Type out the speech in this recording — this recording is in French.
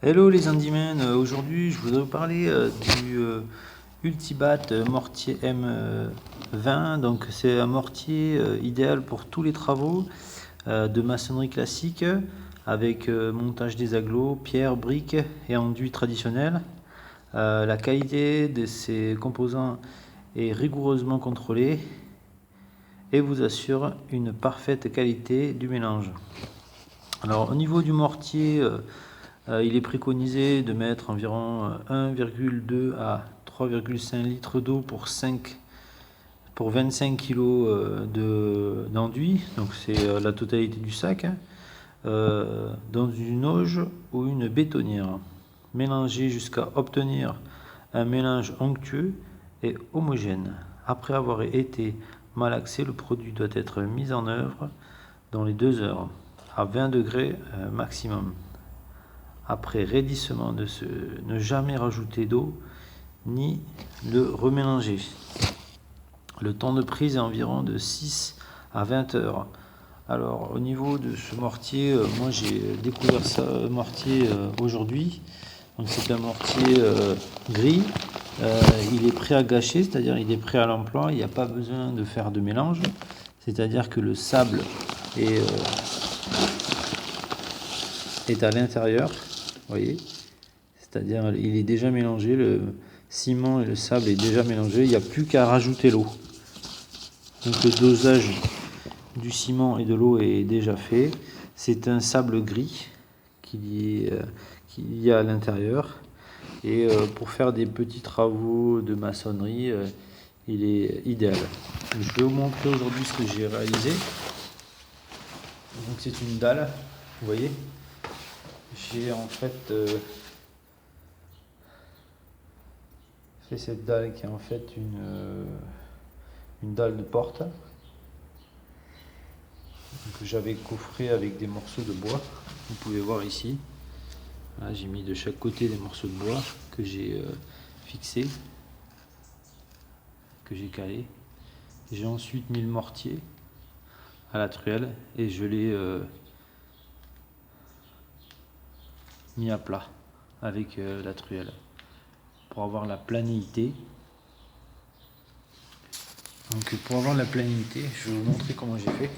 Hello les handymen, aujourd'hui je voudrais vous parler du Ultibat mortier M20. Donc c'est un mortier idéal pour tous les travaux de maçonnerie classique avec montage des agglos, pierres, briques et enduits traditionnels. La qualité de ces composants est rigoureusement contrôlée et vous assure une parfaite qualité du mélange. Alors au niveau du mortier, il est préconisé de mettre environ 1,2 à 3,5 litres d'eau pour 25 kg d'enduit, donc c'est la totalité du sac, dans une auge ou une bétonnière. Mélanger jusqu'à obtenir un mélange onctueux et homogène. Après avoir été malaxé, le produit doit être mis en œuvre dans les 2 heures, à 20 degrés maximum. Après raidissement, ne jamais rajouter d'eau ni le remélanger. Le temps de prise est environ de 6 à 20 heures. Alors au niveau de ce mortier, moi j'ai découvert ce mortier aujourd'hui. Donc c'est un mortier gris. Il est prêt à gâcher, c'est-à-dire il est prêt à l'emploi. Il n'y a pas besoin de faire de mélange. C'est-à-dire que le sable est à l'intérieur, vous voyez, c'est-à-dire il est déjà mélangé, le ciment et le sable est déjà mélangé, il n'y a plus qu'à rajouter l'eau. Donc le dosage du ciment et de l'eau est déjà fait. C'est un sable gris qu'il y a à l'intérieur, et pour faire des petits travaux de maçonnerie, il est idéal. Je vais vous montrer aujourd'hui ce que j'ai réalisé. Donc c'est une dalle, vous voyez. J'ai en fait fait cette dalle qui est en fait une dalle de porte que j'avais coffrée avec des morceaux de bois. Vous pouvez voir ici. Voilà, j'ai mis de chaque côté des morceaux de bois que j'ai fixés, que j'ai calés. J'ai ensuite mis le mortier à la truelle et je l'ai mis à plat avec la truelle pour avoir la planéité. Donc pour avoir la planéité, je vais vous montrer comment j'ai fait.